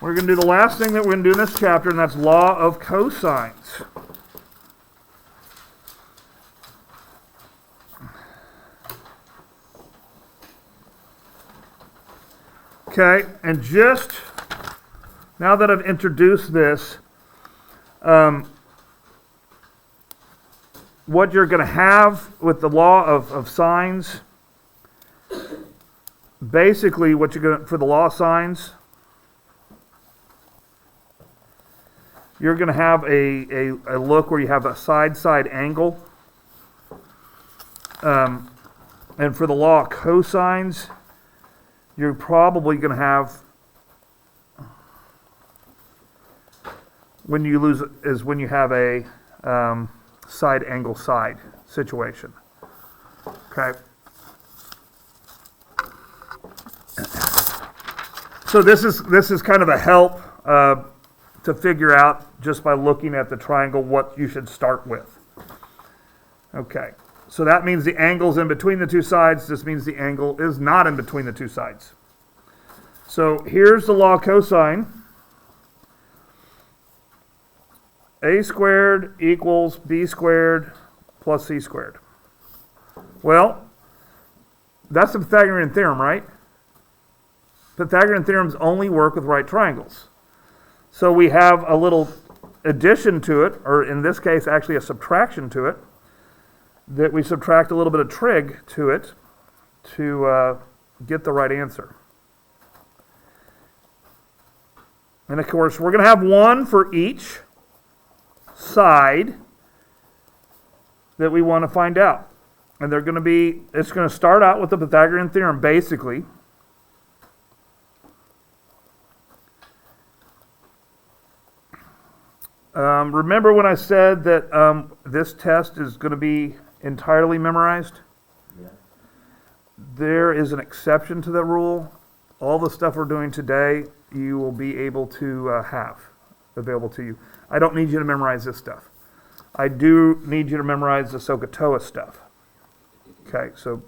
We're going to do the last thing that we're going to do in this chapter, and that's law of cosines. Okay, and just now that I've introduced this, what you're going to have with the law of sines, basically what you're going to, for the law of sines, you're going to have a look where you have a side-side angle. And for the law of cosines, you're probably going to have, when you lose, is when you have a side angle side situation. Okay. So this is kind of a help to figure out just by looking at the triangle what you should start with. Okay. So that means the angle's in between the two sides. This means the angle is not in between the two sides. So here's the law of cosine. A squared equals B squared plus C squared. Well, that's the Pythagorean theorem, right? Pythagorean theorems only work with right triangles. So we have a little addition to it, or in this case actually a subtraction to it, that we subtract a little bit of trig to it to get the right answer. And of course, we're going to have one for each side that we want to find out. And they're going to be, it's going to start out with the Pythagorean theorem, basically. Remember when I said that this test is going to be entirely memorized? Yeah. There is an exception to that rule. All the stuff we're doing today, you will be able to have available to you. I don't need you to memorize this stuff. I do need you to memorize the SOHCAHTOA stuff. Okay, so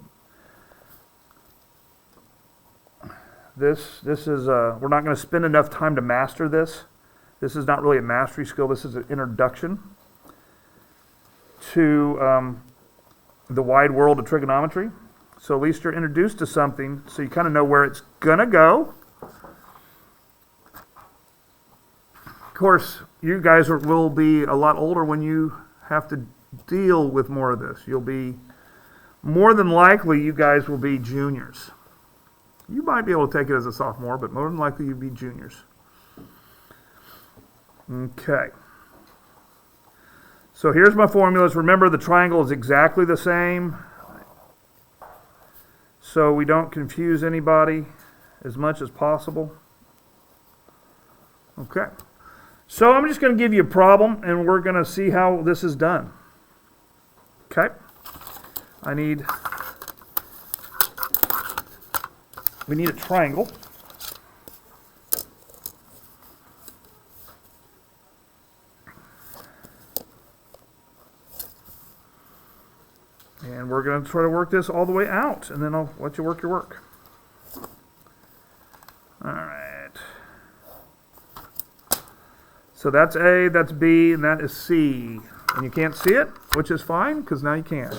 this is, we're not going to spend enough time to master this. This is not really a mastery skill. This is an introduction to the wide world of trigonometry. So at least you're introduced to something so you kind of know where it's going to go. Of course, you guys will be a lot older when you have to deal with more of this. You'll be, more than likely, you guys will be juniors. You might be able to take it as a sophomore, but more than likely you'll be juniors. Okay. So here's my formulas. Remember, the triangle is exactly the same, so we don't confuse anybody as much as possible. Okay. So I'm just going to give you a problem, and we're going to see how this is done. Okay. We need a triangle. And we're going to try to work this all the way out, and then I'll let you work your work. All right. So that's A, that's B, and that is C. And you can't see it, which is fine, because now you can.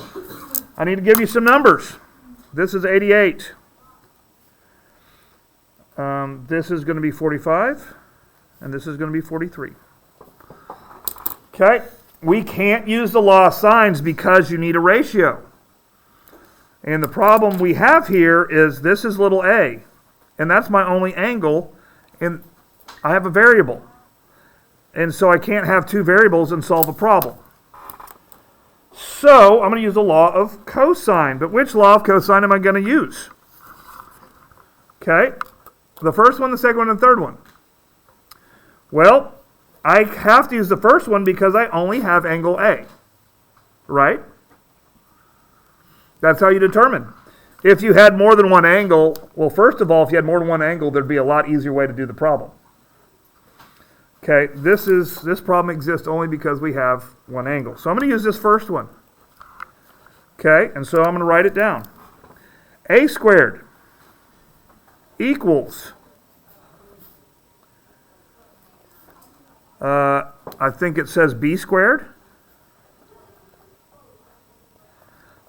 I need to give you some numbers. This is 88. This is going to be 45, and this is going to be 43. Okay. We can't use the law of sines because you need a ratio. And the problem we have here is this is little a, and that's my only angle, and I have a variable. And so I can't have two variables and solve a problem. So I'm going to use the law of cosine. But which law of cosine am I going to use? Okay. The first one, the second one, and the third one. Well, I have to use the first one because I only have angle A, right? That's how you determine. If you had more than one angle, well, first of all, if you had more than one angle, there'd be a lot easier way to do the problem. Okay, this problem exists only because we have one angle. So I'm going to use this first one. Okay, and so I'm going to write it down. A squared equals I think it says b squared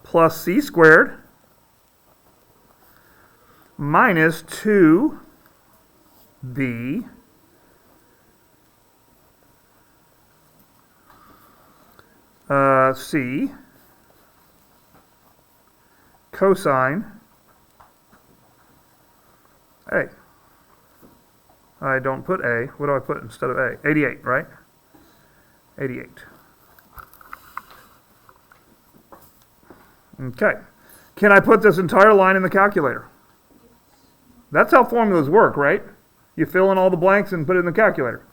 plus c squared minus 2b c cosine a. I don't put a. What do I put instead of a? 88, right? 88. Okay. Can I put this entire line in the calculator? That's how formulas work, right? You fill in all the blanks and put it in the calculator.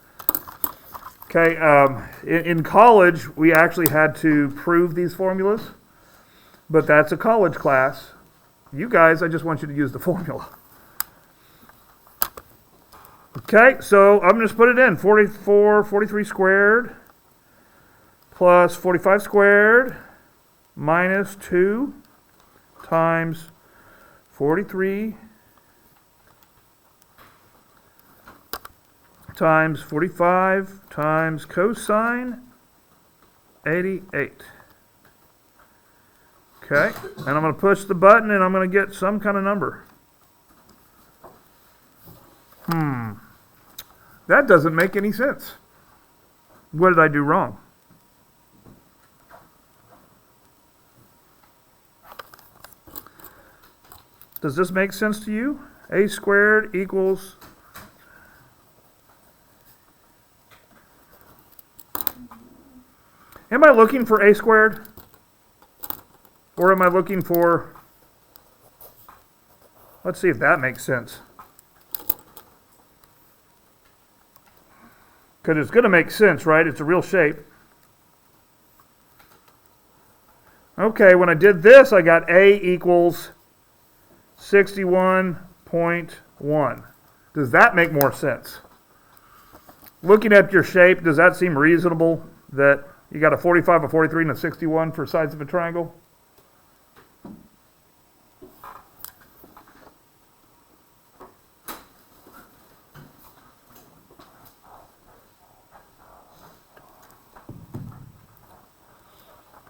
Okay. In college, we actually had to prove these formulas, but that's a college class. You guys, I just want you to use the formula. Okay, so I'm going to just put it in. 43 squared plus 45 squared minus 2 times 43 times 45 times cosine 88. Okay, and I'm going to push the button and I'm going to get some kind of number. That doesn't make any sense. What did I do wrong? Does this make sense to you? A squared equals... Am I looking for a squared? Or am I looking for... Let's see if that makes sense. Because it's going to make sense, right? It's a real shape. Okay, when I did this, I got A equals 61.1. Does that make more sense? Looking at your shape, does that seem reasonable that you got a 45, a 43, and a 61 for sides of a triangle?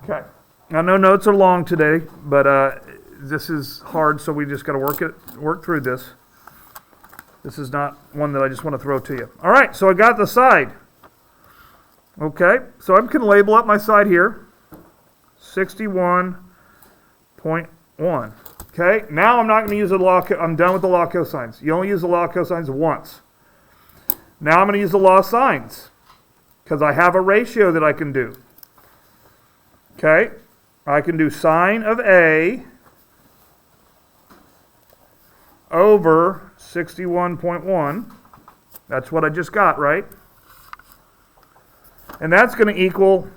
Okay. I know notes are long today, but this is hard, so we just got to work through this. This is not one that I just want to throw to you. All right, so I got the side. Okay, so I can label up my side here, 61.1. Okay, now I'm not going to use the law. I'm done with the law of cosines. You only use the law of cosines once. Now I'm going to use the law of sines because I have a ratio that I can do. Okay, I can do sine of A over 61.1. That's what I just got, right? And that's going to equal,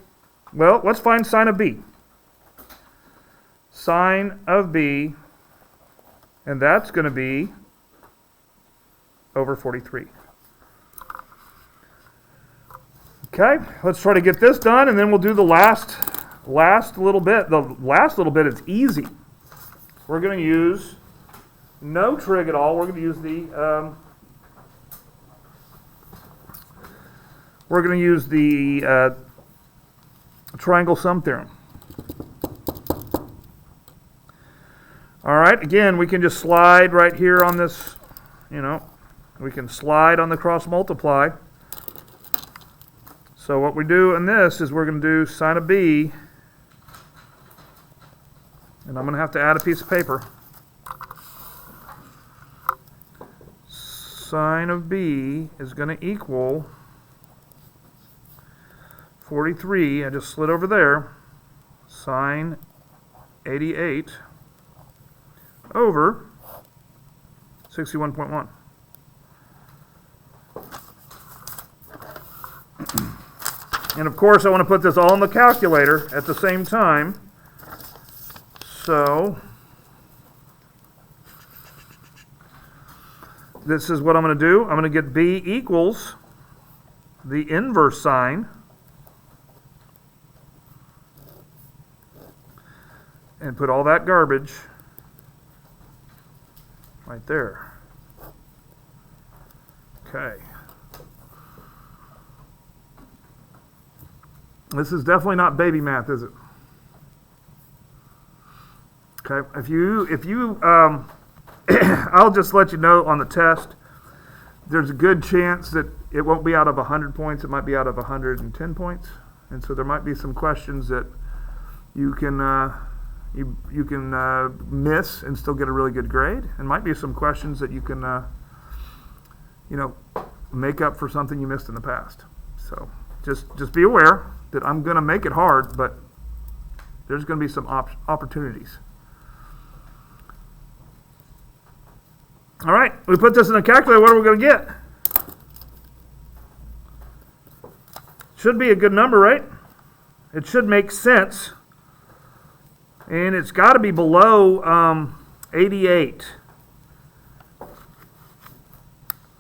well, let's find sine of B. Sine of B, and that's going to be over 43. Okay, let's try to get this done, and then we'll do the last little bit. The last little bit is easy. We're going to use no trig at all. We're going to use the triangle sum theorem. All right, again, we can just slide right here on this, we can slide on the cross multiply. So what we do in this is we're going to do sine of B, and I'm going to have to add a piece of paper. Sine of B is going to equal 43, I just slid over there, sine 88 over 61.1. And of course I want to put this all in the calculator at the same time. So this is what I'm going to do. I'm going to get B equals the inverse sine and put all that garbage right there. Okay. This is definitely not baby math, is it? Okay, if you, I'll just let you know on the test, there's a good chance that it won't be out of 100 points, it might be out of 110 points. And so there might be some questions that you can you can miss and still get a really good grade. And might be some questions that you can make up for something you missed in the past. So just be aware that I'm going to make it hard, but there's going to be some opportunities. All right, we put this in the calculator. What are we going to get? Should be a good number, right? It should make sense. And it's got to be below 88.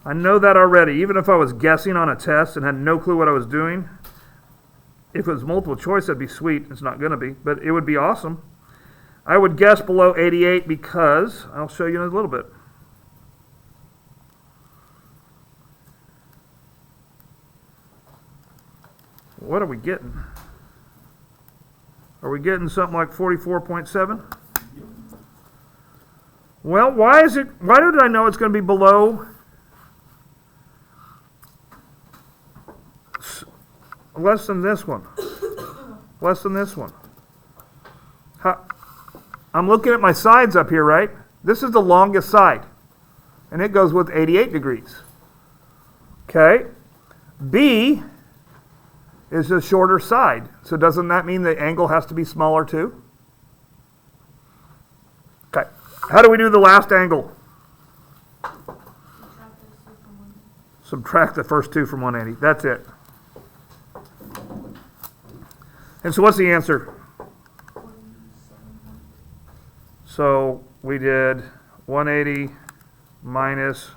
I know that already. Even if I was guessing on a test and had no clue what I was doing, if it was multiple choice, that'd be sweet. It's not going to be, but it would be awesome. I would guess below 88 because, I'll show you in a little bit. What are we getting? Are we getting something like 44.7? Well, why did I know it's going to be below less than this one? Less than this one. I'm looking at my sides up here, right? This is the longest side, and it goes with 88 degrees. Okay. B is the shorter side. So doesn't that mean the angle has to be smaller too? Okay. How do we do the last angle? Subtract the first two from 180. That's it. And so what's the answer? So we did 180 minus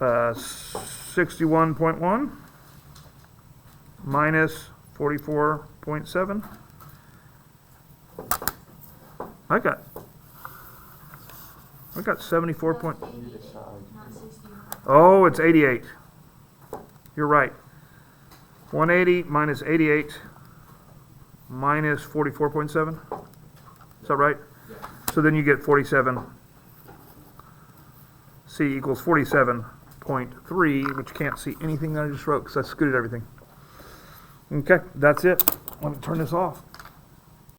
61.1 minus 44.7. I got 74 point. Oh, it's 88. You're right. 180 minus 88 minus 44.7. Is that right? Yeah. So then you get 47. C equals 47.3, which you can't see anything that I just wrote because I scooted everything. Okay, that's it. Let me turn this off.